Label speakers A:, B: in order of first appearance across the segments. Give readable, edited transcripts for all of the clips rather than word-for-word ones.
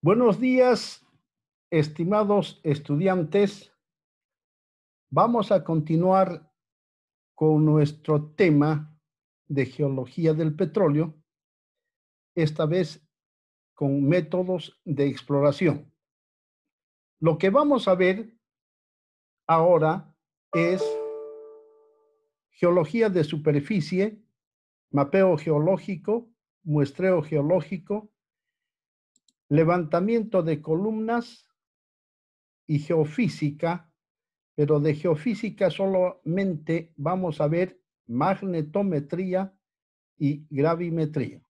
A: Buenos días, estimados estudiantes. Vamos a continuar con nuestro tema de geología del petróleo, esta vez con métodos de exploración. Lo que vamos a ver ahora es geología de superficie, mapeo geológico, muestreo geológico, levantamiento de columnas y geofísica, pero de geofísica solamente vamos a ver magnetometría y gravimetría.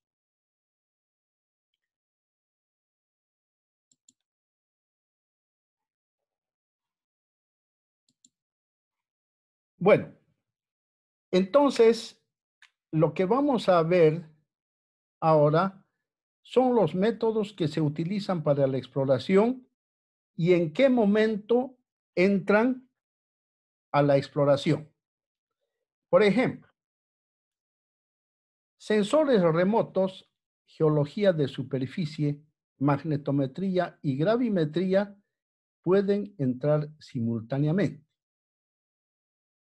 A: Bueno, entonces lo que vamos a ver ahora son los métodos que se utilizan para la exploración y en qué momento entran a la exploración. Por ejemplo, sensores remotos, geología de superficie, magnetometría y gravimetría pueden entrar simultáneamente.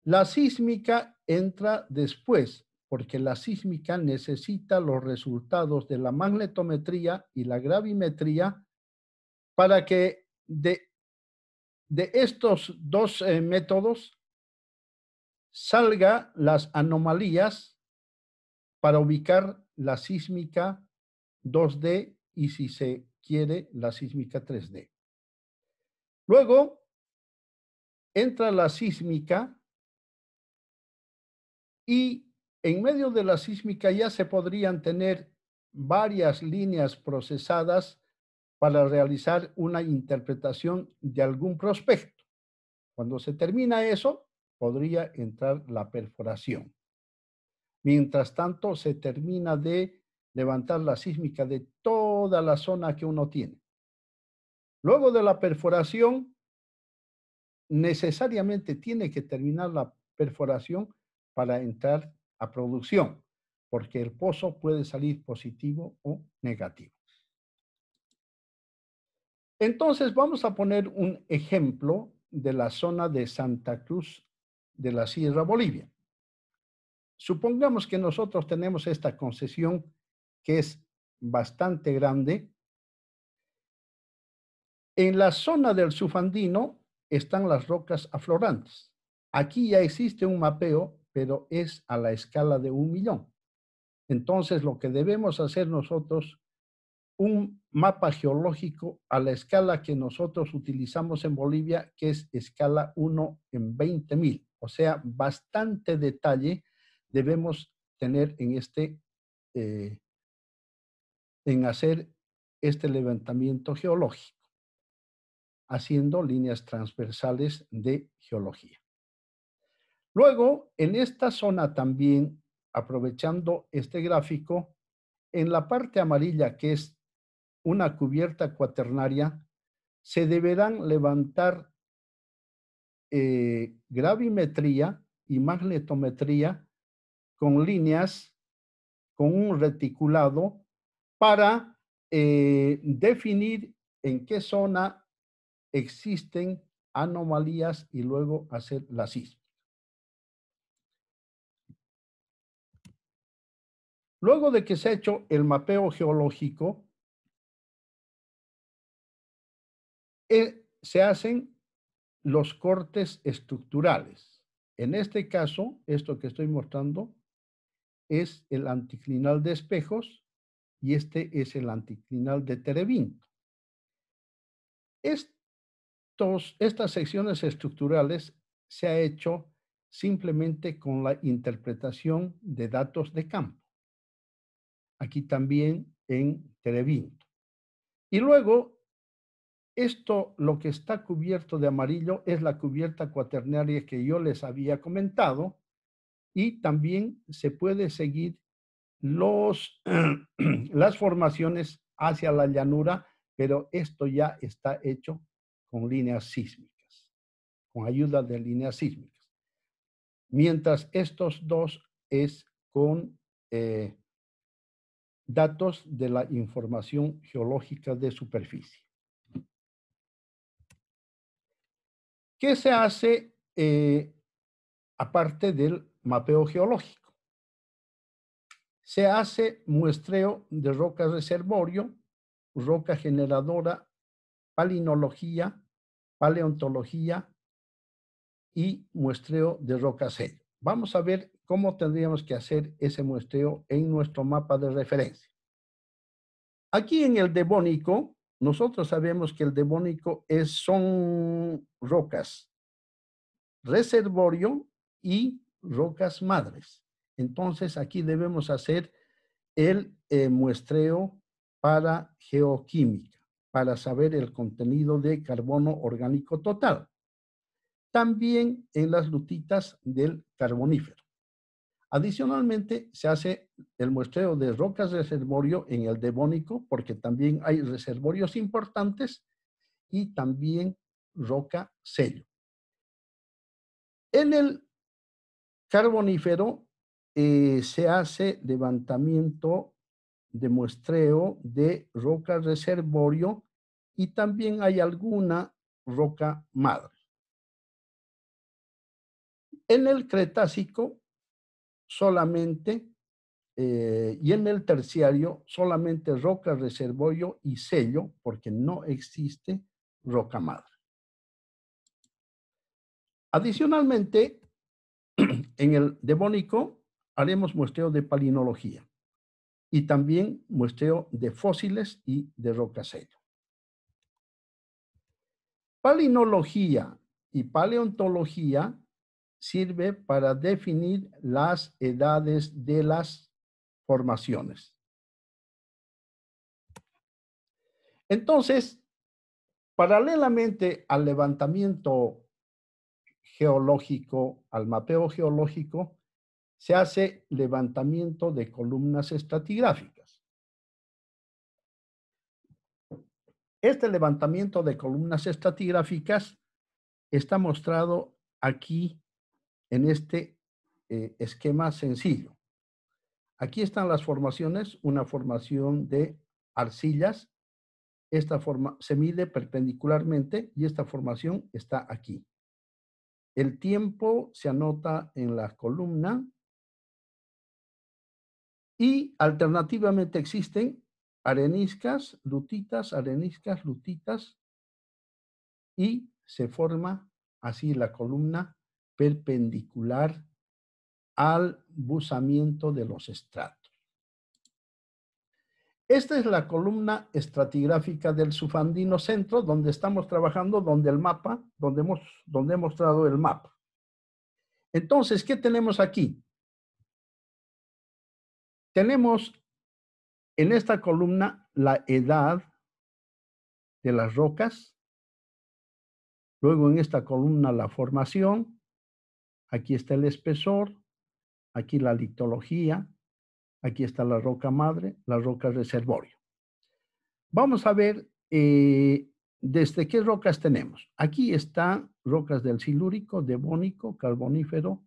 A: La sísmica entra después, porque la sísmica necesita los resultados de la magnetometría y la gravimetría para que de estos dos métodos salga las anomalías para ubicar la sísmica 2D y, si se quiere, la sísmica 3D. Luego entra la sísmica y en medio de la sísmica ya se podrían tener varias líneas procesadas para realizar una interpretación de algún prospecto. Cuando se termina eso, podría entrar la perforación. Mientras tanto, se termina de levantar la sísmica de toda la zona que uno tiene. Luego de la perforación, necesariamente tiene que terminar la perforación para entrar a producción, porque el pozo puede salir positivo o negativo. Entonces, vamos a poner un ejemplo de la zona de Santa Cruz de la Sierra, Bolivia. Supongamos que nosotros tenemos esta concesión que es bastante grande. En la zona del subandino están las rocas aflorantes. Aquí ya existe un mapeo, pero es a la escala de 1.000.000. Entonces, lo que debemos hacer nosotros, un mapa geológico a la escala que nosotros utilizamos en Bolivia, que es escala 1 en 20.000. O sea, bastante detalle debemos tener en hacer este levantamiento geológico, haciendo líneas transversales de geología. Luego, en esta zona también, aprovechando este gráfico, en la parte amarilla, que es una cubierta cuaternaria, se deberán levantar gravimetría y magnetometría con líneas, con un reticulado, para definir en qué zona existen anomalías y luego hacer la sísmica. Luego de que se ha hecho el mapeo geológico, se hacen los cortes estructurales. En este caso, esto que estoy mostrando es el anticlinal de Espejos y este es el anticlinal de Terebinto. Estas secciones estructurales se ha hecho simplemente con la interpretación de datos de campo. Aquí también en Terebinto. Y luego, lo que está cubierto de amarillo es la cubierta cuaternaria que yo les había comentado, y también se puede seguir las formaciones hacia la llanura, pero esto ya está hecho con líneas sísmicas, con ayuda de líneas sísmicas. Mientras estos dos es con datos de la información geológica de superficie. ¿Qué se hace aparte del mapeo geológico? Se hace muestreo de roca reservorio, roca generadora, palinología, paleontología y muestreo de roca sello. Vamos a ver cómo tendríamos que hacer ese muestreo en nuestro mapa de referencia. Aquí en el Devónico, nosotros sabemos que el Devónico son rocas reservorio y rocas madres. Entonces, aquí debemos hacer el muestreo para geoquímica, para saber el contenido de carbono orgánico total. También en las lutitas del carbonífero. Adicionalmente, se hace el muestreo de rocas reservorio en el Devónico, porque también hay reservorios importantes y también roca sello. En el carbonífero se hace levantamiento de muestreo de roca reservorio y también hay alguna roca madre. En el Cretácico solamente y en el Terciario solamente roca reservorio y sello porque no existe roca madre. Adicionalmente, en el Devónico haremos muestreo de palinología y también muestreo de fósiles y de roca sello. Palinología y paleontología sirve para definir las edades de las formaciones. Entonces, paralelamente al levantamiento geológico, al mapeo geológico, se hace levantamiento de columnas estratigráficas. Este levantamiento de columnas estratigráficas está mostrado aquí en este esquema sencillo. Aquí están las formaciones, una formación de arcillas. Esta forma se mide perpendicularmente y esta formación está aquí. El tiempo se anota en la columna y alternativamente existen areniscas, lutitas, y se forma así la columna perpendicular al buzamiento de los estratos. Esta es la columna estratigráfica del subandino centro, donde estamos trabajando, donde el mapa, donde he mostrado el mapa. Entonces, ¿qué tenemos aquí? Tenemos en esta columna la edad de las rocas, luego en esta columna la formación, aquí está el espesor, aquí la litología, aquí está la roca madre, la roca reservorio. Vamos a ver desde qué rocas tenemos. Aquí están rocas del Silúrico, Devónico, Carbonífero,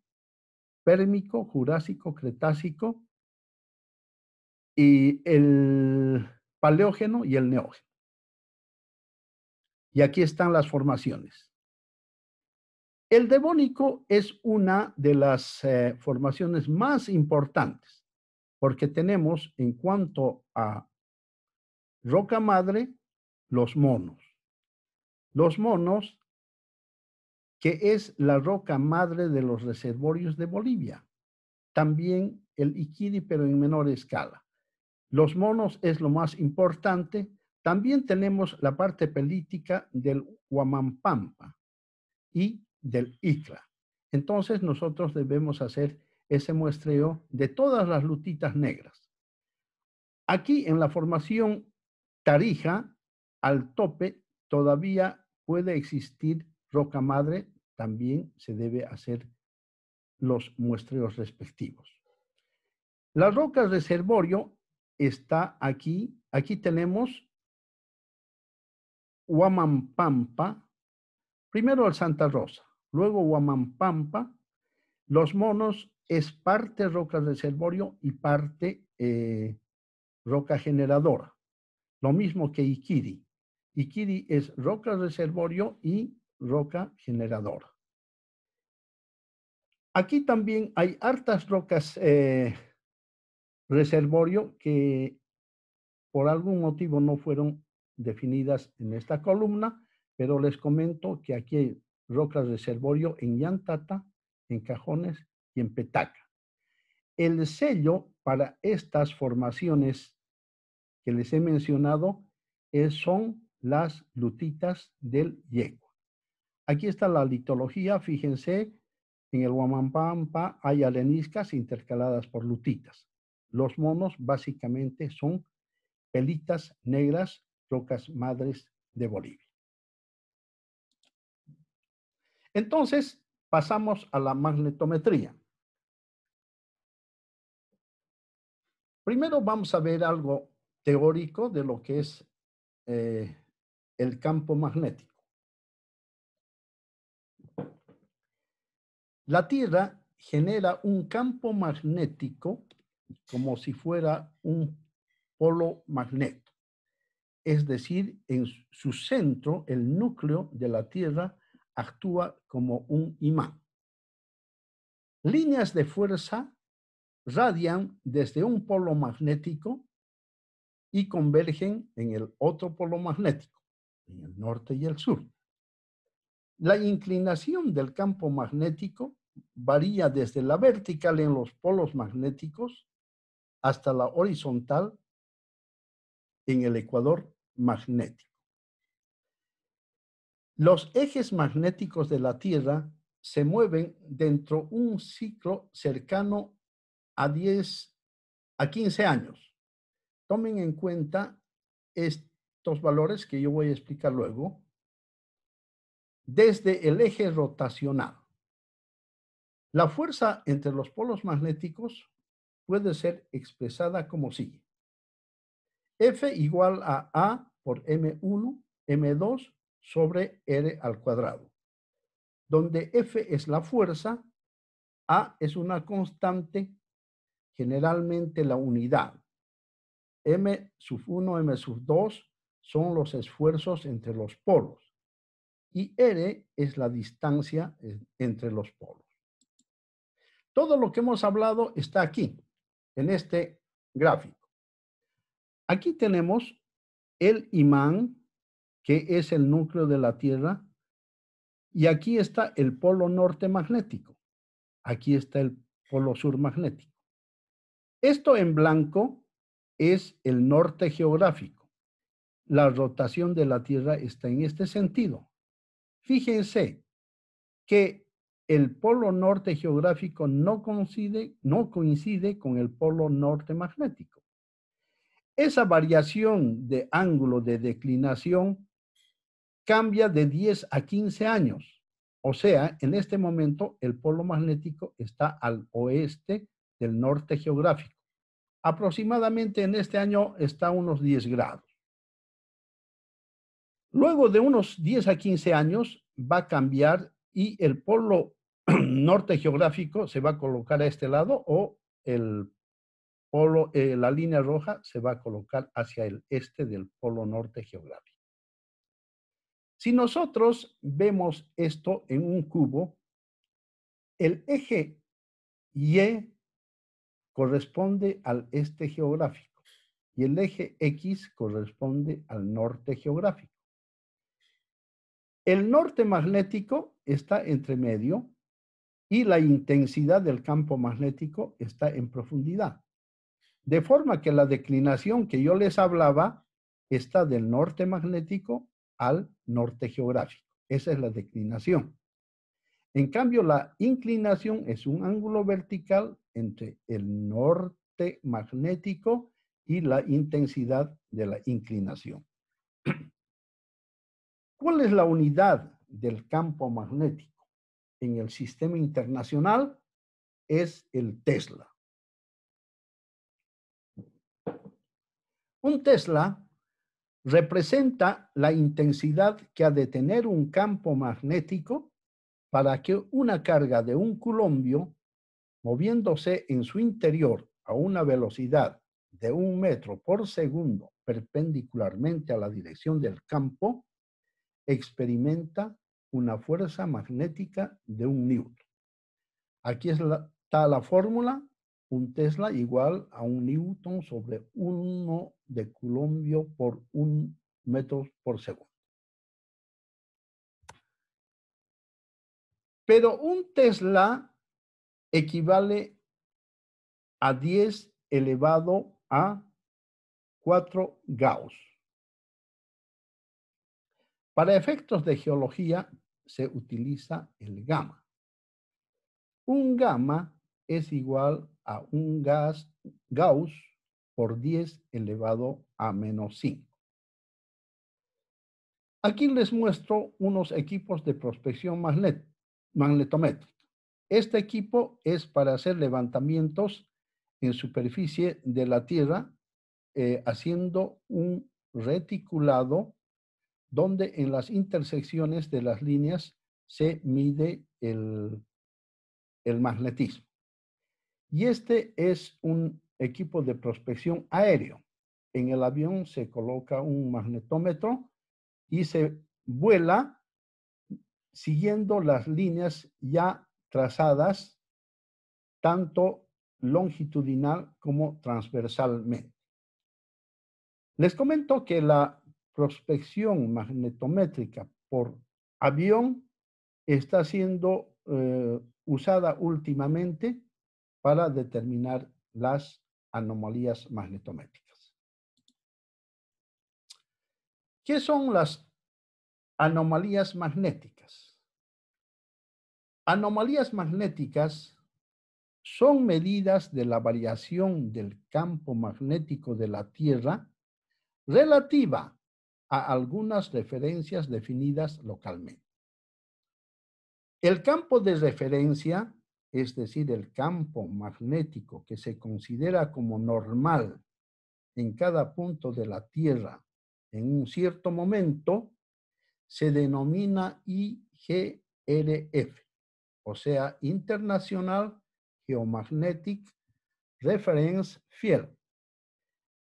A: Pérmico, Jurásico, Cretácico y el Paleógeno y el Neógeno. Y aquí están las formaciones. El Devónico es una de las formaciones más importantes porque tenemos en cuanto a roca madre, los monos. Los monos, que es la roca madre de los reservorios de Bolivia. También el Iquiri, pero en menor escala. Los monos es lo más importante. También tenemos la parte pelítica del Huamampampa y del Icla. Entonces nosotros debemos hacer ese muestreo de todas las lutitas negras. Aquí en la formación Tarija, al tope, todavía puede existir roca madre, también se debe hacer los muestreos respectivos. La roca reservorio está aquí. Aquí tenemos Huamampampa, primero el Santa Rosa, luego Huamampampa. Los monos es parte roca reservorio y parte roca generadora. Lo mismo que Ikiri. Ikiri es roca reservorio y roca generadora. Aquí también hay hartas rocas reservorio que por algún motivo no fueron definidas en esta columna, pero les comento que aquí hay rocas reservorio en Llantata, en Cajones y en Petaca. El sello para estas formaciones que les he mencionado son las lutitas del Yecua. Aquí está la litología, fíjense, en el Huamampampa hay areniscas intercaladas por lutitas. Los monos básicamente son pelitas negras, rocas madres de Bolivia. Entonces, pasamos a la magnetometría. Primero vamos a ver algo teórico de lo que es el campo magnético. La Tierra genera un campo magnético como si fuera un polo magneto. Es decir, en su centro, el núcleo de la Tierra actúa como un imán. Líneas de fuerza radian desde un polo magnético y convergen en el otro polo magnético, en el norte y el sur. La inclinación del campo magnético varía desde la vertical en los polos magnéticos hasta la horizontal en el ecuador magnético. Los ejes magnéticos de la Tierra se mueven dentro de un ciclo cercano a 10 a 15 años. Tomen en cuenta estos valores que yo voy a explicar luego. Desde el eje rotacional. La fuerza entre los polos magnéticos puede ser expresada como sigue. F igual a A por M1, M2 sobre R al cuadrado, donde F es la fuerza, A es una constante, generalmente la unidad. M1, M2 son los esfuerzos entre los polos y R es la distancia entre los polos. Todo lo que hemos hablado está aquí, en este gráfico. Aquí tenemos el imán, que es el núcleo de la Tierra, y aquí está el polo norte magnético. Aquí está el polo sur magnético. Esto en blanco es el norte geográfico. La rotación de la Tierra está en este sentido. Fíjense que el polo norte geográfico no coincide con el polo norte magnético. Esa variación de ángulo de declinación cambia de 10 a 15 años. O sea, en este momento el polo magnético está al oeste del norte geográfico. Aproximadamente en este año está a unos 10 grados. Luego de unos 10 a 15 años va a cambiar y el polo norte geográfico se va a colocar a este lado o la línea roja se va a colocar hacia el este del polo norte geográfico. Si nosotros vemos esto en un cubo, el eje Y corresponde al este geográfico y el eje X corresponde al norte geográfico. El norte magnético está entre medio y la intensidad del campo magnético está en profundidad. De forma que la declinación que yo les hablaba está del norte magnético al norte geográfico. Esa es la declinación. En cambio, la inclinación es un ángulo vertical entre el norte magnético y la intensidad de la inclinación. ¿Cuál es la unidad del campo magnético? En el sistema internacional es el Tesla. Un Tesla representa la intensidad que ha de tener un campo magnético para que una carga de un culombio moviéndose en su interior a una velocidad de 1 metro por segundo perpendicularmente a la dirección del campo, experimenta una fuerza magnética de 1 newton. Aquí está la fórmula, un Tesla igual a 1 newton sobre 1 de Coulombio por 1 metro por segundo. Pero un Tesla equivale a 10 elevado a 4 Gauss. Para efectos de geología se utiliza el gamma. Un gamma es igual a un Gauss por 10 elevado a menos 5. Aquí les muestro unos equipos de prospección magnetométrica. Este equipo es para hacer levantamientos en superficie de la Tierra, haciendo un reticulado donde en las intersecciones de las líneas se mide el magnetismo. Y este es un equipo de prospección aéreo. En el avión se coloca un magnetómetro y se vuela siguiendo las líneas ya trazadas, tanto longitudinal como transversalmente. Les comento que la prospección magnetométrica por avión está siendo usada últimamente para determinar las anomalías magnetométricas. ¿Qué son las anomalías magnéticas? Anomalías magnéticas son medidas de la variación del campo magnético de la Tierra relativa a algunas referencias definidas localmente. El campo de referencia, es decir, el campo magnético que se considera como normal en cada punto de la Tierra en un cierto momento, se denomina IGRF, o sea, International Geomagnetic Reference Field.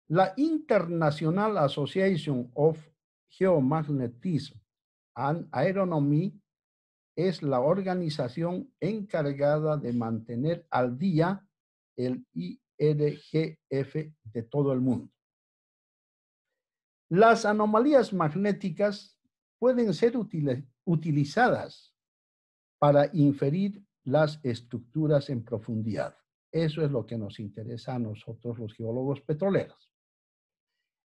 A: La International Association of Geomagnetism and Aeronomy es la organización encargada de mantener al día el IRGF de todo el mundo. Las anomalías magnéticas pueden ser utilizadas para inferir las estructuras en profundidad. Eso es lo que nos interesa a nosotros los geólogos petroleros.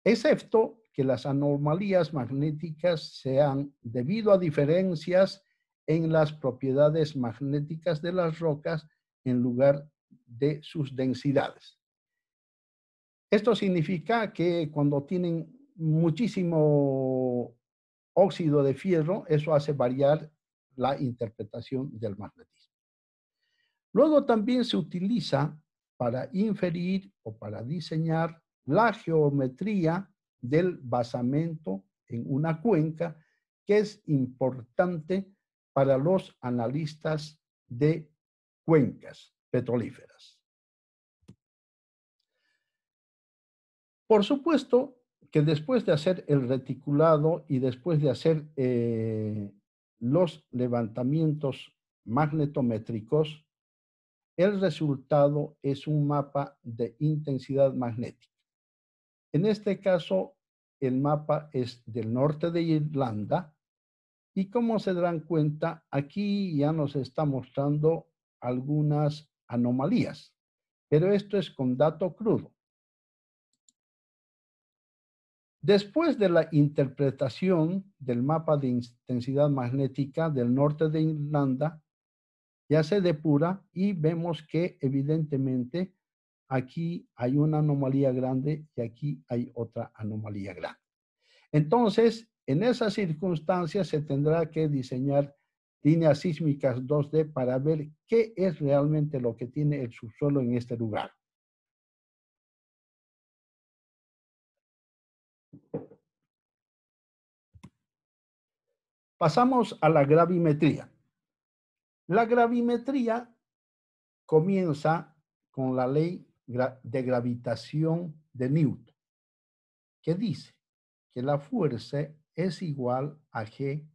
A: Excepto que las anomalías magnéticas sean debido a diferencias en las propiedades magnéticas de las rocas en lugar de sus densidades. Esto significa que cuando tienen muchísimo óxido de fierro, eso hace variar la interpretación del magnetismo. Luego también se utiliza para inferir o para diseñar la geometría del basamento en una cuenca, que es importante para los analistas de cuencas petrolíferas. Por supuesto que después de hacer el reticulado y después de hacer los levantamientos magnetométricos, el resultado es un mapa de intensidad magnética. En este caso, el mapa es del norte de Irlanda y como se darán cuenta, aquí ya nos está mostrando algunas anomalías, pero esto es con dato crudo. Después de la interpretación del mapa de intensidad magnética del norte de Irlanda, ya se depura y vemos que evidentemente aquí hay una anomalía grande y aquí hay otra anomalía grande. Entonces, en esas circunstancias se tendrá que diseñar líneas sísmicas 2D para ver qué es realmente lo que tiene el subsuelo en este lugar. Pasamos a la gravimetría. La gravimetría comienza con la ley de gravitación de Newton, que dice que la fuerza es igual a G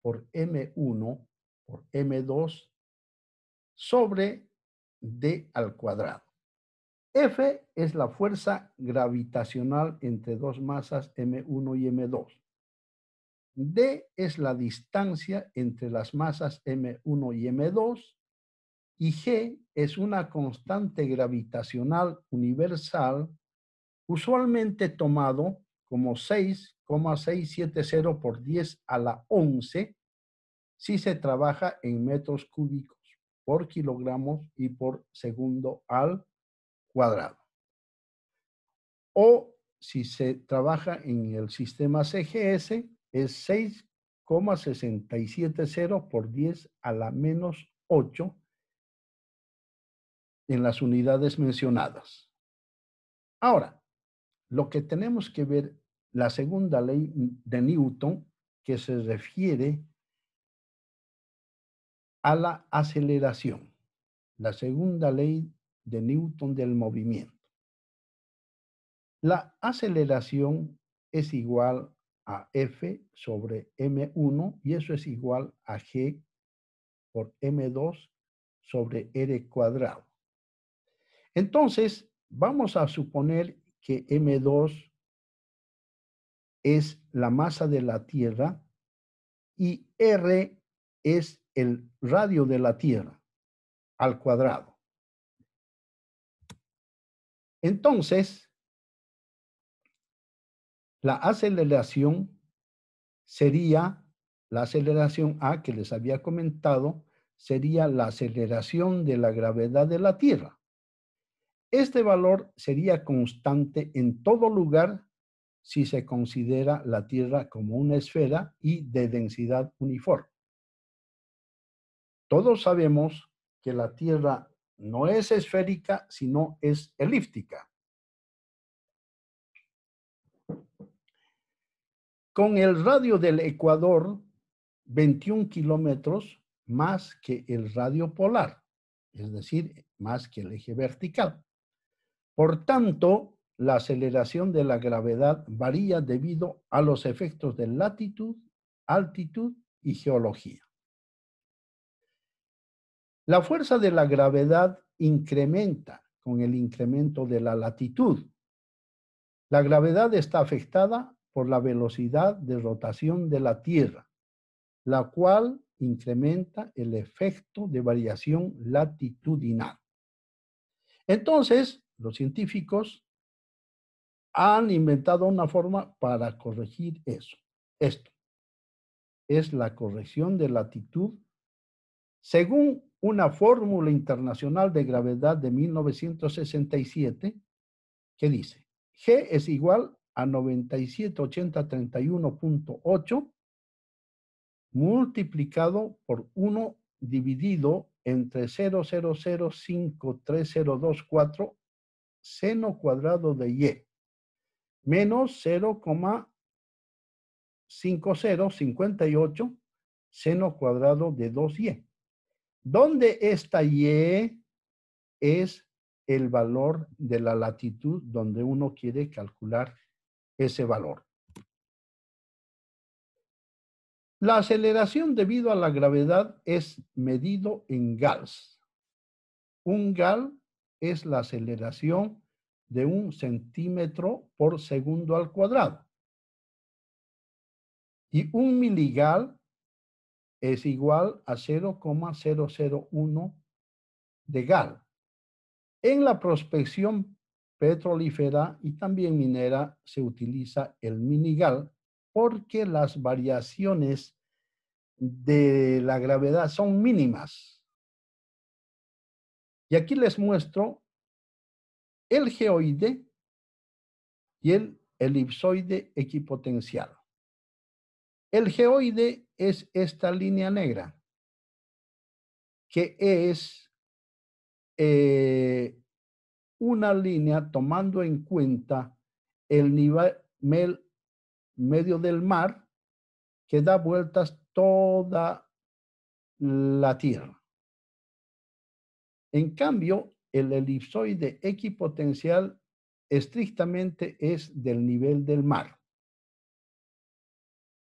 A: por M1 por M2 sobre D al cuadrado. F es la fuerza gravitacional entre dos masas M1 y M2. D es la distancia entre las masas M1 y M2 y G es una constante gravitacional universal usualmente tomado como 6,670 por 10 a la 11 si se trabaja en metros cúbicos por kilogramos y por segundo al cuadrado. O si se trabaja en el sistema CGS, es 6,670 por 10 a la menos 8 en las unidades mencionadas. Ahora, lo que tenemos que ver, la segunda ley de Newton, que se refiere a la aceleración, la segunda ley de Newton del movimiento. La aceleración es igual a F sobre M1 y eso es igual a G por M2 sobre R cuadrado. Entonces, vamos a suponer que M2 es la masa de la Tierra y R es el radio de la Tierra al cuadrado. Entonces, la aceleración sería, la aceleración A que les había comentado, sería la aceleración de la gravedad de la Tierra. Este valor sería constante en todo lugar si se considera la Tierra como una esfera y de densidad uniforme. Todos sabemos que la Tierra no es esférica, sino es elíptica. Con el radio del ecuador, 21 kilómetros más que el radio polar, es decir, más que el eje vertical. Por tanto, la aceleración de la gravedad varía debido a los efectos de latitud, altitud y geología. La fuerza de la gravedad incrementa con el incremento de la latitud. La gravedad está afectada por la velocidad de rotación de la Tierra, la cual incrementa el efecto de variación latitudinal. Entonces, los científicos han inventado una forma para corregir eso. Esto es la corrección de latitud según una fórmula internacional de gravedad de 1967 que dice G es igual a 978031.8 multiplicado por 1 dividido entre 0,005302.4 seno cuadrado de y menos 0,5058 seno cuadrado de 2y, donde esta y es el valor de la latitud donde uno quiere calcular ese valor. La aceleración debido a la gravedad es medido en gals. Un gal es la aceleración de 1 centímetro por segundo al cuadrado. Y 1 miligal es igual a 0,001 de gal. En la prospección petrolífera y también minera se utiliza el minigal porque las variaciones de la gravedad son mínimas. Y aquí les muestro el geoide y el elipsoide equipotencial. El geoide es esta línea negra, que es una línea tomando en cuenta el nivel medio del mar que da vueltas toda la Tierra. En cambio, el elipsoide equipotencial estrictamente es del nivel del mar.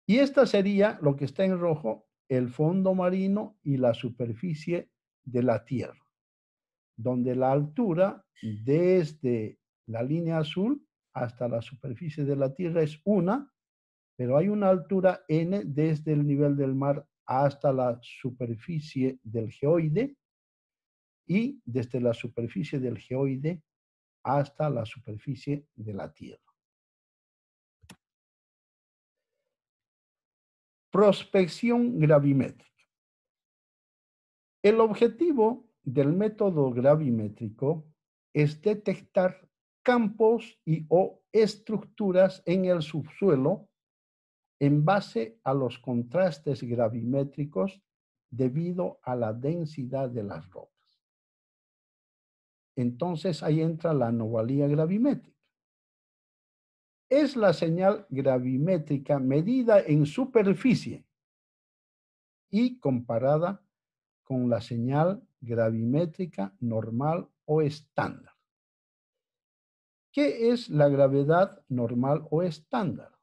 A: Y esta sería lo que está en rojo, el fondo marino y la superficie de la Tierra, donde la altura desde la línea azul hasta la superficie de la Tierra es una, pero hay una altura n desde el nivel del mar hasta la superficie del geoide y desde la superficie del geoide hasta la superficie de la Tierra. Prospección gravimétrica. El objetivo del método gravimétrico es detectar campos y o estructuras en el subsuelo en base a los contrastes gravimétricos debido a la densidad de las rocas. Entonces ahí entra la anomalía gravimétrica. Es la señal gravimétrica medida en superficie y comparada con la señal gravimétrica normal o estándar. ¿Qué es la gravedad normal o estándar?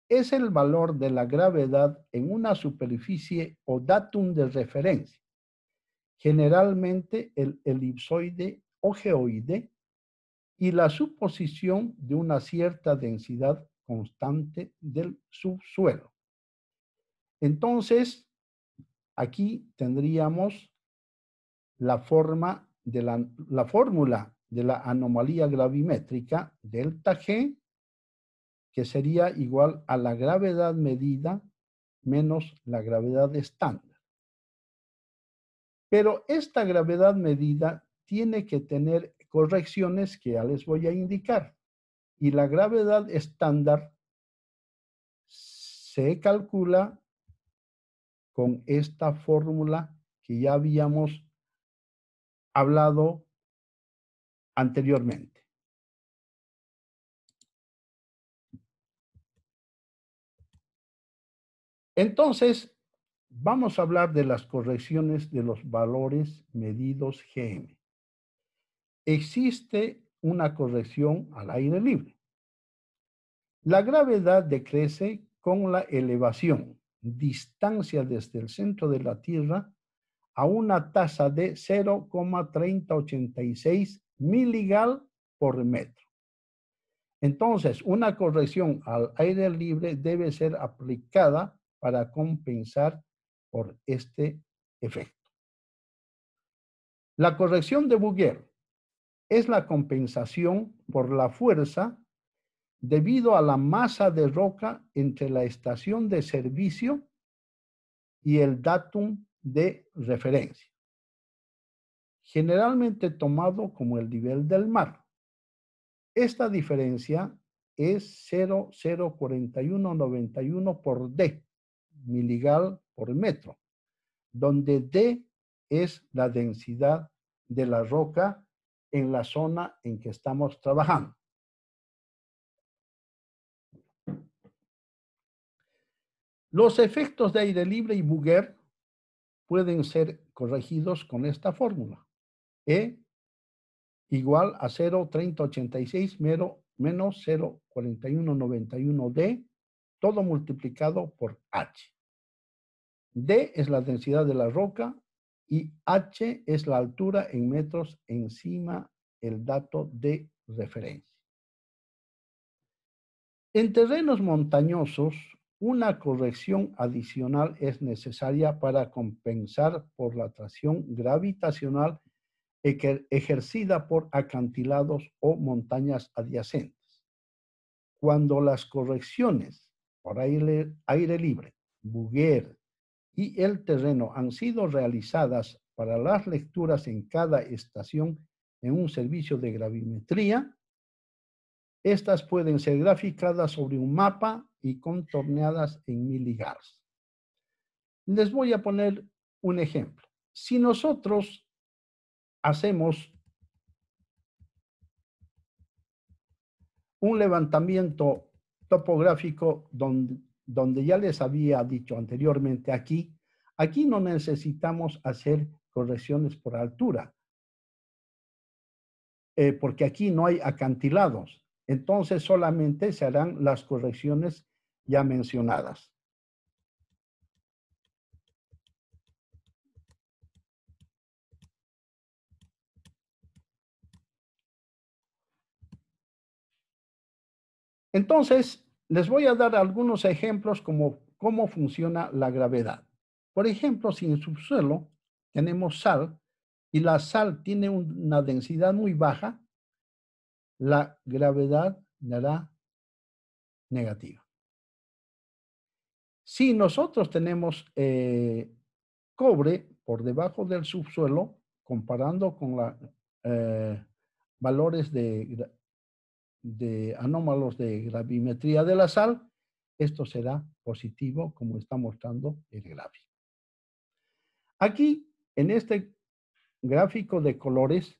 A: Es el valor de la gravedad en una superficie o datum de referencia, generalmente el elipsoide o geoide, y la suposición de una cierta densidad constante del subsuelo. Entonces, aquí tendríamos la fórmula de la anomalía gravimétrica, delta G, que sería igual a la gravedad medida menos la gravedad estándar. Pero esta gravedad medida tiene que tener correcciones que ya les voy a indicar. Y la gravedad estándar se calcula con esta fórmula que ya habíamos hablado anteriormente. Entonces, vamos a hablar de las correcciones de los valores medidos GM. Existe una corrección al aire libre. La gravedad decrece con la elevación, distancia desde el centro de la Tierra, a una tasa de 0,3086 miligal por metro. Entonces, una corrección al aire libre debe ser aplicada para compensar por este efecto. La corrección de Bouguer es la compensación por la fuerza debido a la masa de roca entre la estación de servicio y el datum de referencia, generalmente tomado como el nivel del mar. Esta diferencia es 0,04191 por D, miligal por metro, donde D es la densidad de la roca en la zona en que estamos trabajando. Los efectos de aire libre y Bouguer pueden ser corregidos con esta fórmula. E igual a 0,3086 menos 0,4191D, todo multiplicado por H. D es la densidad de la roca y H es la altura en metros encima el dato de referencia. En terrenos montañosos, una corrección adicional es necesaria para compensar por la atracción gravitacional ejercida por acantilados o montañas adyacentes. Cuando las correcciones por aire libre, Bouguer y el terreno han sido realizadas para las lecturas en cada estación en un servicio de gravimetría, estas pueden ser graficadas sobre un mapa y contorneadas en miligauss. Les voy a poner un ejemplo. Si nosotros hacemos un levantamiento topográfico donde ya les había dicho anteriormente aquí no necesitamos hacer correcciones por altura. porque aquí no hay acantilados. Entonces solamente se harán las correcciones ya mencionadas. Entonces, les voy a dar algunos ejemplos como cómo funciona la gravedad. Por ejemplo, si en el subsuelo tenemos sal y la sal tiene una densidad muy baja, la gravedad dará negativa. Si nosotros tenemos cobre por debajo del subsuelo, comparando con los valores de anómalos de gravimetría de la sal, esto será positivo, como está mostrando el gráfico. Aquí, en este gráfico de colores,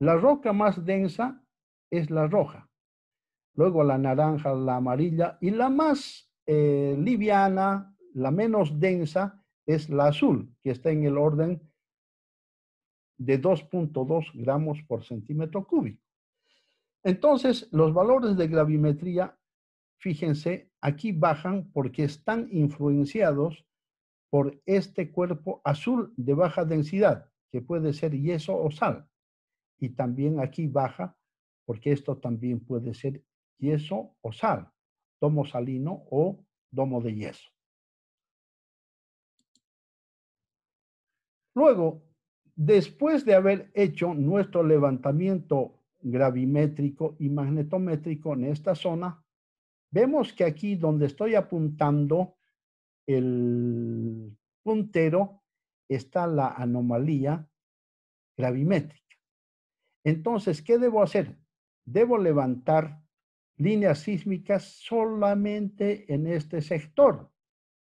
A: la roca más densa es la roja, luego la naranja, la amarilla, y la más liviana, la menos densa, es la azul, que está en el orden de 2.2 gramos por centímetro cúbico. Entonces, los valores de gravimetría, fíjense, aquí bajan porque están influenciados por este cuerpo azul de baja densidad, que puede ser yeso o sal. Y también aquí baja porque esto también puede ser yeso o sal, domo salino o domo de yeso. Luego, después de haber hecho nuestro levantamiento gravimétrico y magnetométrico en esta zona, vemos que aquí donde estoy apuntando el puntero está la anomalía gravimétrica. Entonces, ¿qué debo hacer? Debo levantar líneas sísmicas solamente en este sector,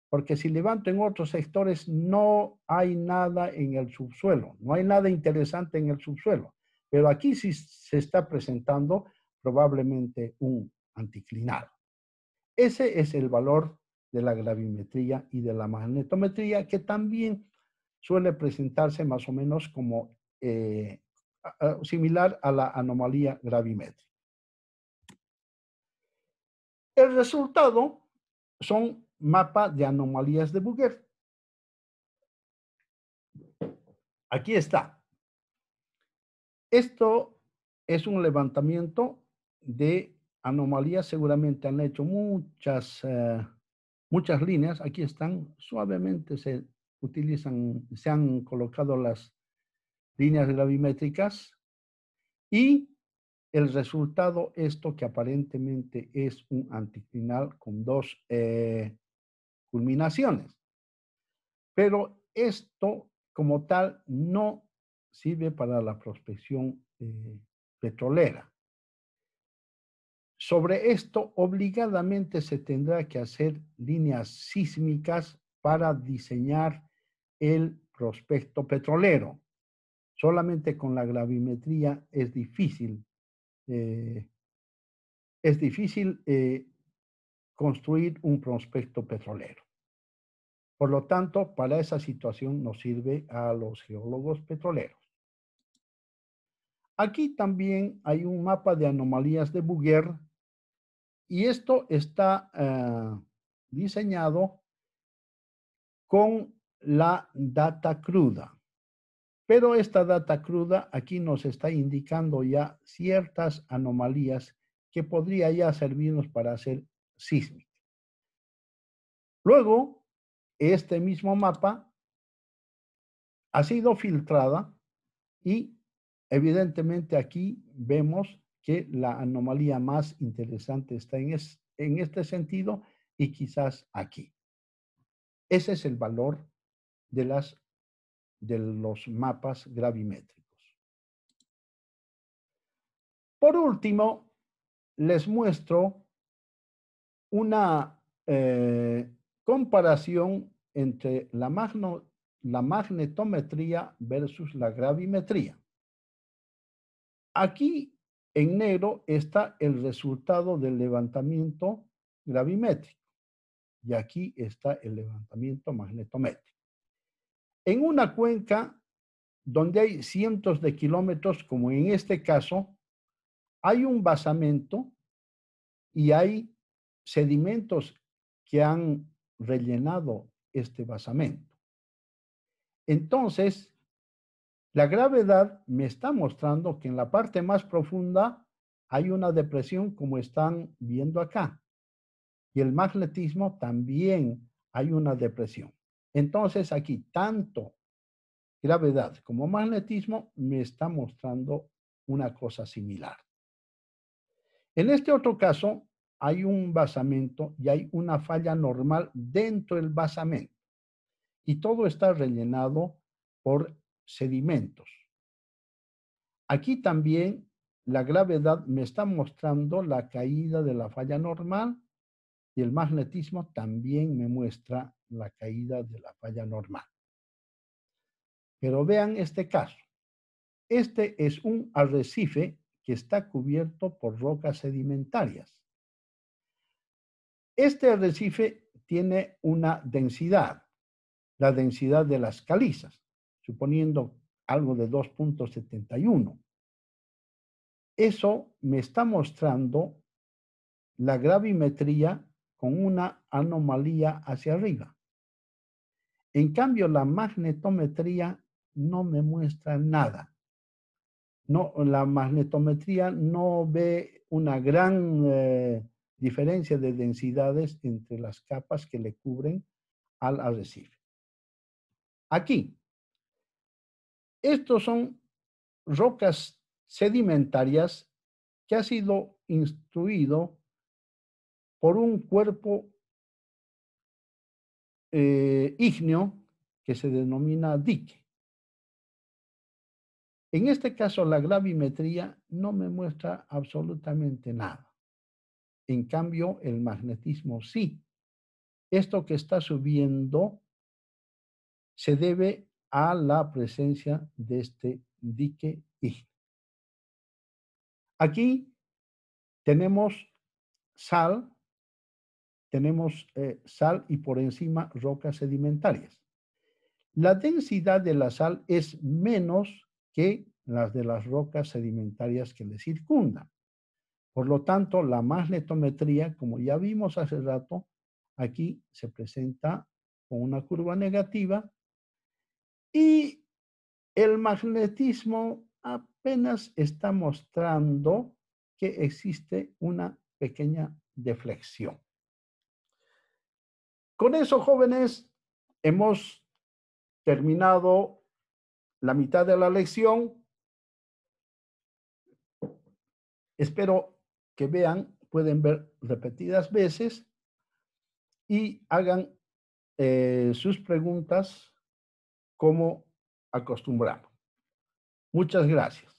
A: porque si levanto en otros sectores no hay nada en el subsuelo, no hay nada interesante en el subsuelo, pero aquí sí se está presentando probablemente un anticlinal. Ese es el valor de la gravimetría y de la magnetometría, que también suele presentarse más o menos como similar a la anomalía gravimétrica. El resultado son mapas de anomalías de Bouguer. Aquí está. Esto es un levantamiento de anomalías. Seguramente han hecho muchas líneas. Aquí están. Suavemente se utilizan, se han colocado las líneas gravimétricas y el resultado, esto que aparentemente es un anticlinal con dos culminaciones. Pero esto como tal no sirve para la prospección petrolera. Sobre esto, obligadamente se tendrá que hacer líneas sísmicas para diseñar el prospecto petrolero. Solamente con la gravimetría es difícil construir un prospecto petrolero. Por lo tanto, para esa situación nos sirve a los geólogos petroleros. Aquí también hay un mapa de anomalías de Bouguer y esto está diseñado con la data cruda. Pero esta data cruda aquí nos está indicando ya ciertas anomalías que podría ya servirnos para hacer sísmica. Luego, este mismo mapa ha sido filtrada y evidentemente aquí vemos que la anomalía más interesante está en este sentido y quizás aquí. Ese es el valor de los mapas gravimétricos. Por último, les muestro una comparación entre la magnetometría versus la gravimetría. Aquí en negro está el resultado del levantamiento gravimétrico y aquí está el levantamiento magnetométrico. En una cuenca donde hay cientos de kilómetros, como en este caso, hay un basamento y hay sedimentos que han rellenado este basamento. Entonces, la gravedad me está mostrando que en la parte más profunda hay una depresión como están viendo acá. Y el magnetismo también hay una depresión. Entonces aquí tanto gravedad como magnetismo me está mostrando una cosa similar. En este otro caso hay un basamento y hay una falla normal dentro del basamento y todo está rellenado por sedimentos. Aquí también la gravedad me está mostrando la caída de la falla normal y el magnetismo también me muestra la caída de la falla normal. Pero vean este caso. Este es un arrecife que está cubierto por rocas sedimentarias. Este arrecife tiene una densidad, la densidad de las calizas, suponiendo algo de 2,71. Eso me está mostrando la gravimetría con una anomalía hacia arriba. En cambio, la magnetometría no me muestra nada. No, la magnetometría no ve una gran diferencia de densidades entre las capas que le cubren al arrecife. Aquí, estos son rocas sedimentarias que ha sido instruido por un cuerpo ígneo que se denomina dique. En este caso, la gravimetría no me muestra absolutamente nada. En cambio, el magnetismo sí. Esto que está subiendo se debe a la presencia de este dique ígneo. Aquí tenemos sal, sal y por encima rocas sedimentarias. La densidad de la sal es menos que las de las rocas sedimentarias que le circundan. Por lo tanto, la magnetometría, como ya vimos hace rato, aquí se presenta con una curva negativa y el magnetismo apenas está mostrando que existe una pequeña deflexión. Con eso, jóvenes, hemos terminado la mitad de la lección. Espero que vean, pueden ver repetidas veces y hagan sus preguntas como acostumbramos. Muchas gracias.